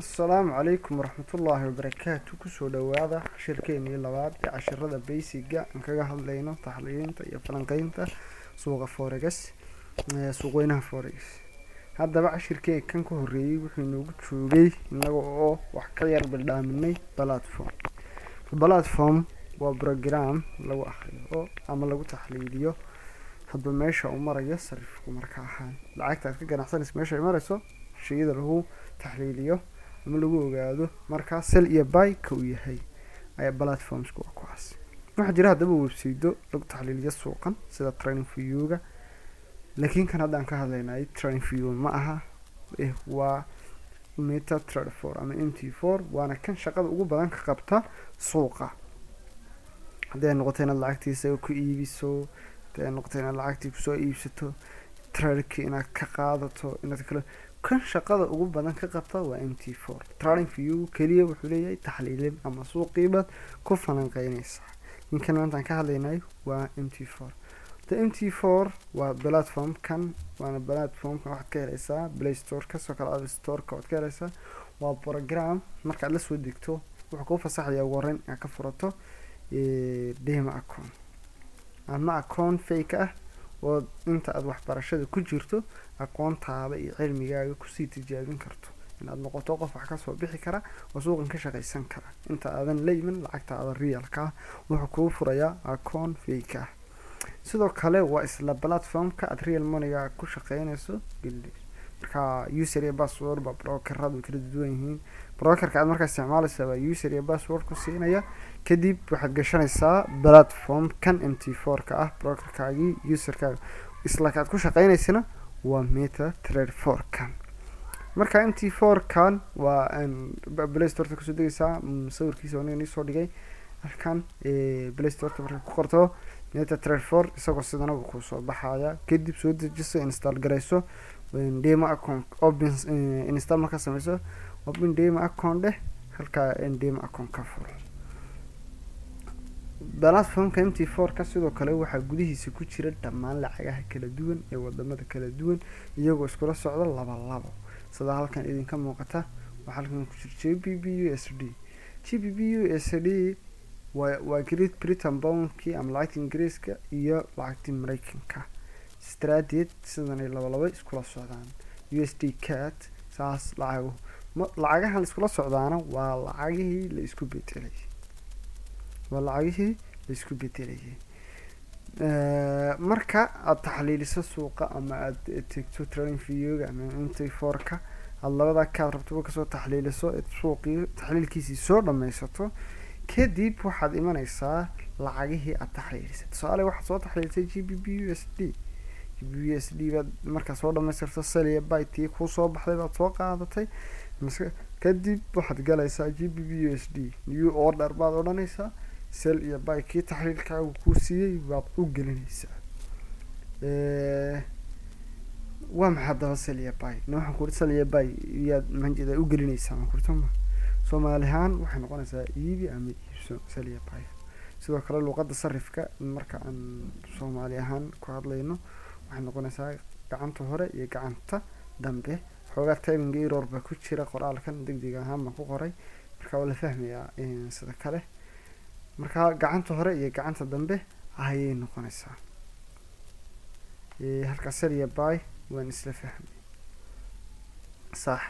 السلام عليكم ورحمة الله وبركاته كسو دوادا شركيني لباد عشرة بيسيقا انكاقا هاللينا تحليلينتا يا فلانقينتا سوق فوريغس سوقوينها فوريغس هذا بقى شركي كان كهوري وحينو قتشوغي اناقو وحكاير بالدامني بلاتفورم البلاتفورم وبروجرام لو اخريو اما لو تحليليو hadba meesha uu marayo sarifku marka ahaan lacagta ka ganacsanaysa meesha ay marayso shayada lagu taxliiliyo ama lagu ogaado marka sell iyo buy ka uu yahay ay platforms ku kuwaas waxa jira hadaba website lagu taxliiliyo suuqan sida TradingView-ga laakiin kan hadda aan ka hadlaynay TradingView ma aha waa MetaTrader 4 ama MT4 waana kan shaqada ugu badan ka qabta suuqa hadday noqotayna lacagtiisa ku iibiso noqotayna lacagtii ku soo iibsato traderki inaad ka qaadato inaad kala kan shaqada ugu badan ka qabta waa MT4 TradingView kaliya wuxuu leeyahay taxliilin ama suuqiibad ku falanqeynaysa ninkan maanta ka hadlaynay waa MT4 MT4 waa platform kan waana platform kan waxaad ka helaysaa Play Store ka soo kala App Store ka waad ka helaysaa waa program markaad la soo degto wuxuu ku fasaxayaa waran inaad ka furato demo account ama account fake ah oo inta aad wax barashada ku jirto aqoontaada iyo cilmigaaga ku sii tijaabin karto inaad noqoto qof wax ka soo bixi kara oo suuqan ka shaqeysan kara inta aadan leeyman lacagtaada real-ka wuxuu kuu furayaa account fake ah sidoo kale waa isla platform-ka aad real money-ga ku shaqeynayso marka user iyo password ba broker-radu kala duwan yihiin broker-ka aad markaa isticmaalaysaa waa user iyo password ku siinaya kadib waxaad gashanaysaa platform kan MT4 ka ah broker-kaagii user-kaaga isla kaad ku shaqeynaysana waa MetaTrader 4 kan marka MT4 kan waa Play Store ka soo degaysaa sawirkiisa oo soo dhigay halkan Play Store marka ku qorto MetaTrader 4 isagoo sidana uu ku soo baxaya kadib soo dejiso install gareyso demo account open install marka sameyso open demo account halka demo account ka furo platformka MT4 ka sidoo kale waxa gudihiisa ku jira dhammaan lacagaha kala duwan ee wadamada kala duwan iyagoo isku socda laba sida halkan idinka muuqata waxa halkan ku jira GBP/USD waa Great Britain pound-ki ama lacagta Ingiriiska iyo lacagta Mareykanka strategy sidan ay laba isku socdaan USD CAD saas lacagahan isku socdaana waa lacagihii la isku bedelay marka aad taxliiliso suuqa ama aad tegto TradingView-ga ama MT4 ka aad labada ka rabto ka soo taxliiliso suuqii taxliilkiisa soo dhameysato kadib waxaad imanaysaa lacagihii aad taxliilisay tusaale waxaad soo taxliilisay GBP/USD baad marka soo dhameystirto sell iyo buy tii ku soo baxday baad soo qaadatay kadib waxaad galaysaa GBP/USD new order baad odhanaysaa sell iyo buy kii taxliilkaagu ku siiyay baad u gelinaysaa waa maxay daba sell iyo buy waxaan ku sell iyo buy yaad manjida u gelinaysaa ma kurtama Soomaalihan waxay noqonaysaa iibi ama iibso sell iyo buy sidoo kale luqadda sarifka marka aan Soomaali ahaan ku hadlayno waxay noqonaysaa gacanta hore iyo gacanta dambe xoogaa timing error ba ku jira qoraalkan degdeg ahaan ma ku qoray marka wala fahmayaa sida kale marka gacanta hore iyo gacanta dambe ayay noqonaysaa halka sell iyo buy waan isla fahmay صح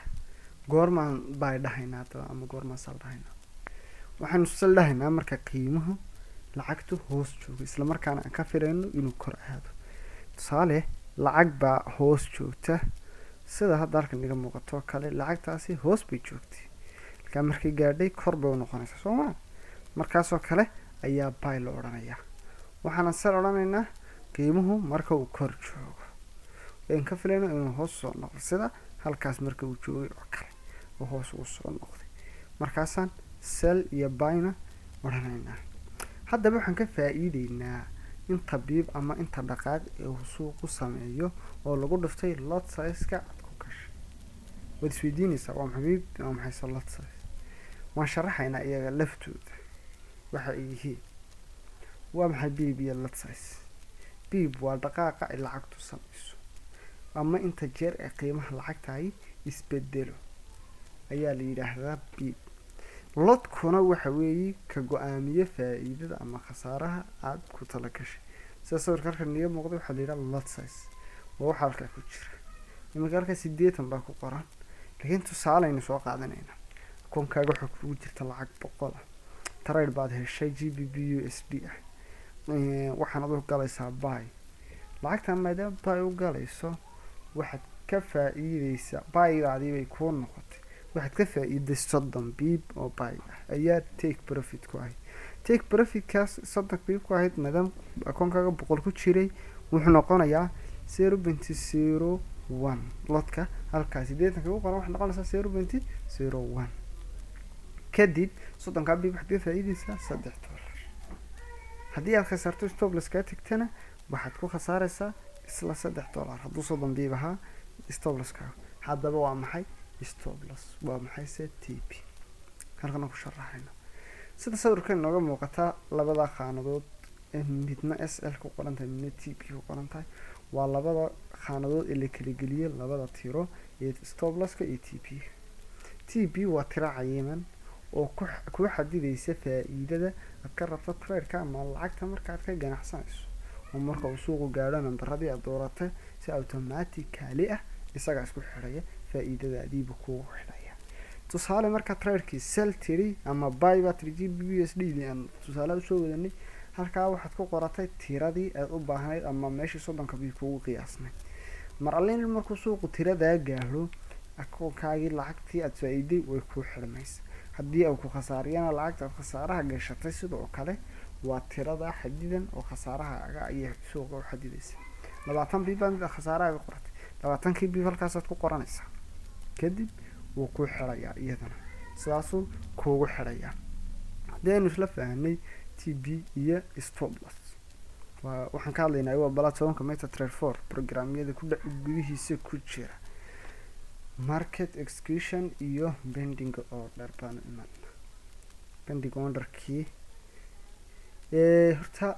goormaan buy dhahaynaa ama goormaan sell dhahaynaa waxaan sell dhahaynaa marka qiimuhu lacagtu hoos joogo isla markaana aan ka filayno inuu kor aado tusaale lacag baa hoos joogta sida hadda halkan iga muuqato kale lacagtaasi hoos bay joogtay halka markay gaadhay kor bay u noqonaysaa Soomaa markaasoo kale ayaa buy la odhanayaa waxaan sell odhanaynaa qiimuhu marka uu kor joogo aan ka filayno inuu hoos soo noqdo sida halkaas marka uu joogay oo kale oo hoos u soo noqday markaasaan sell iyo buy-na odhanaynaa haddaba waxaan ka faa'iideynaa in tabiib ama inta dhaqaaq ee uu suuqu sameeyo oo lagu dhiftay lot size-ka aad ku gashay wad isweydiinaysaa waa maxay lot size waan sharaxaynaa iyaga laftooda waxa ay yihiin waa maxay beeb iyo lot size beeb waa dhaqaaqa ay lacagtu sameyso ama inta jeer ee qiimaha lacagta ay isbedelo ayaa la yidhaahdaa b. lodkuna waxa weeye ka go-aamiye faa-iidada ama khasaaraha aada ku tala gashay. sida sawirka halkan niga muuqda waxaa la yidhaha lot size, waa waxa halkaa ku jira. iminka halkaa 80 baa ku qoran, laakiin tusaaleynu soo qaadanayna. akoonkaaga waxaa kugu jirta lacag 100 ah, trade baad heshay GBP USD ah, waxaan u galaysaa buy. lacagtan maadaama buy u galayso, waxaad ka faa-iideysaa buygaadii bay kuu noqotay, waxaad ka faa-iiday 30 biib oo buy ah ayaa take profit ku ahayd. take profitkaas 30 biib ku ahayd maadaama akoonkaaga 100 ku jiray, wuxuu noqonayaa 0.01 lodka. halkaas 80 ku qoran waxay noqonaysaa 0.01. kadib 30 biib waxaad ka faa-iideysaa $3. haddii aad khasarto stop loss ka tagtana waxaad ku khasaaraysaa isla $3 hadduu 30 biib ahaa stop loss ka. haddaba waa maxay stop loss? waa maxay se TP? halkan ku sharaxayna sida sawirkan nooga muuqata labada khaanadood midna SL ku qoran tahay midna TP ku qoran tahay. waa labada khaanadood ee la kala geliyay labada tiro ee stop loss ka iyo TP. TP waa tiro cayiman oo ku xadidaysa faa-iidada aad ka rabto trade-ka ama lacagta markaad ka ganacsanayso, oo marka uu suuqu gaadho nambaradii aad dooratay si automatically ah isaga isku xiraya faa-iidadaadiiba kugu xidhaya. tusaale marka trade-kii sell tiri ama buy baa tiri GBP USD aan tusaale usoo wadanay, halkaa waxaad ku qoratay tiradii aad u baahnayd ama meeshii 30 biib kugu qiyaasnay. mar alleen markuu suuqu tiradaa gaadho, akoonkaagii lacagtii aad faa-iiday way ku xidhmaysaa. haddii uu ku khasaariyana lacagta aad khasaaraha gashatay sidoo kale waa tirada xadidan oo khasaaraha ayay suuqa u xadidaysa. 20 biib baad khasaaraha qoratay, 20 biib halkaasaad ku qoranaysaa, kadib wuu ku xirayaa iyadana sidaasuu kuugu xirayaa. haddaynu isla fahanay TP iyo stop loss, waxaan ka hadlaynaa waa platformka MetaTrader 4 programyada ku dhac gudihiisa ku jira market execution iyo pending order baan iman. pending order-kii horta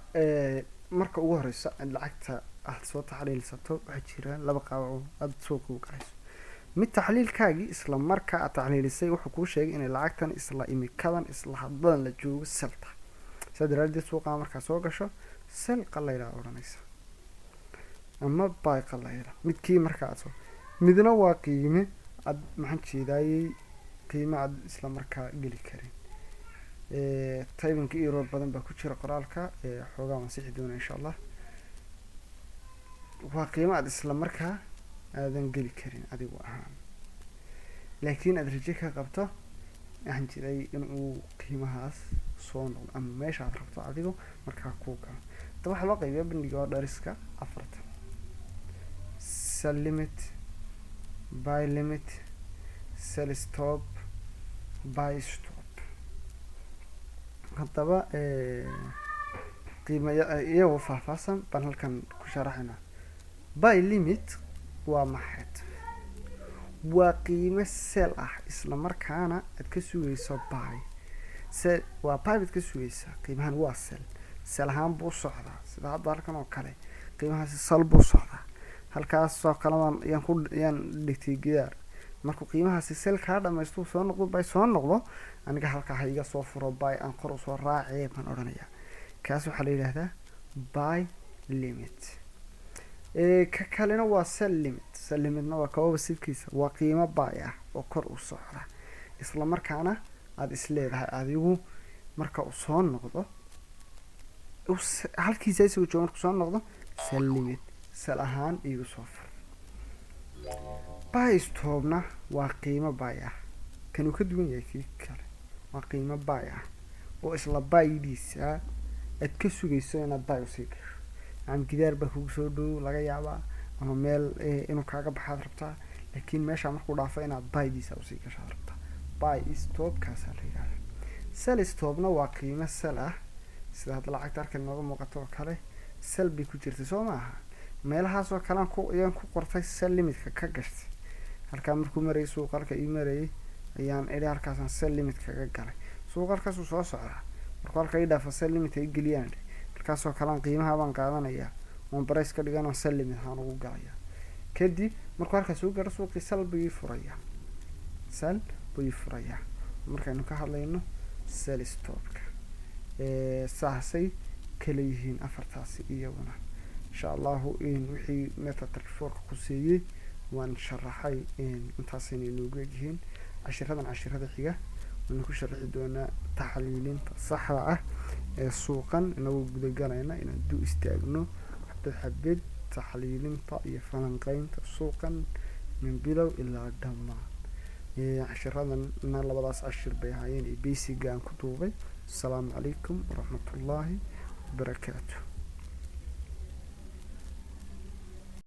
marka ugu horeysa lacagta aad soo taxliilsato waxaa jira laba qaab oo aad soo ku galayso. mid taxliilkaagii isla markaa aad taxliilisay wuxuu kuu sheegay inay lacagtan isla imikadan isla haddan la joogo selta. sidaa daraadeed suuqa markaa soo gasho sel qalayla odhanaysa ama buy qalayla. midkii markaa aad soo midna waa qiime aad maxaan jeedaayay qiime aad isla markaa geli karin. typing error badan baa ku jira qoraalka, xoogaa waan sixi doonaa insha allah. waa qiime aad isla markaa aadan geli karin adigu ahaan, laakiin aad rajo ka qabto waxaan jiray inuu qiimahaas soo noqdo ama meesha aad rabto adigu markaa kuu galo. hadaba waxaa loo qaybiya bandhiga oo dhariska 4: sell limit, buy limit, sell stop, buy stop. haddaba qiimaya iyagoo faahfaahsan baan halkan ku sharaxaynaa. buy limit waa maxay? waa qiime sell ah isla markaana aad ka sugayso buy. sell waa buy baad ka sugaysaa, qiimahan waa sell ahaan buu socdaa. sida hadda halkan oo kale qiimahaasi sell buu socdaa. halkaasoo kale ayaan dhigtay gidaar. markuu qiimahaasi sell kaa dhamaysto soo noqdo buy soo noqdo, aniga halkaa ha iga soo furo buy aan kor usoo raacee baan odhanayaa. kaas waxaa la yidhaahdaa buy limit. ka kalena waa sell limit. sell limitna waa kababa sidkiisa, waa qiimo buy ah oo kor u socda isla markaana aad isleedahay adigu marka uu soo noqdo halkiisa isagu joogo markuu soo noqdo sell limit sell ahaan igu soo fur. buy stopna waa qiimo buy ah, kanuu ka duwan yahay kii kale. waa qiimo buy ah oo isla buydiisa aad ka sugayso inaad buy usii gasho. aan gidaar baa kugu soo dhow laga yaabaa ama meel inuu kaaga baxaad rabtaa, laakiin meesha markuu dhaafo inaad buydiisa usii gashaad rabtaa. buy stop kaasaa la yidhahdaa. sell stopna waa qiimo sell ah, sida hadda lacagta halkan nooga muuqato oo kale sell bay ku jirtay soo maaha. meelahaas oo kale ayaan ku qortay sell limitka ka gashtay. halkaa markuu marayay suuqa halka ii marayay ayaan idhi halkaasaan sell limit kaga galay. suuqa halkaasuu soo socdaa, markuu halka ii dhaafo sell limit ay geliyaan markaasoo kalean qiimaha baan qaadanayaa oon price ka dhigan oo sell limit ahaan ugu galayaa. kadib markuu halkaas u gaadho suuqii sell buu ii furayaa, sell way furayaa markaynu ka hadlayno sell stopka saasay kala yihiin afartaasi iyaguna insha allahu wixii MetaTrader ku siiyey waan sharaxay intaasina inoogu yihiin cashirada xiga waan ku sharxi doonaa taxliilinta saxda ah ee suuqan inagoo guda galayna inaan dib istaagno xabad taxliilinta iyo falanqaynta suuqan min bilow ilaa dhammaan cashiradan labadaas cashir bay ahaayeen basic aan ku duubay. Assalaamu calaykum waraxmatullaahi wabarakaatuh.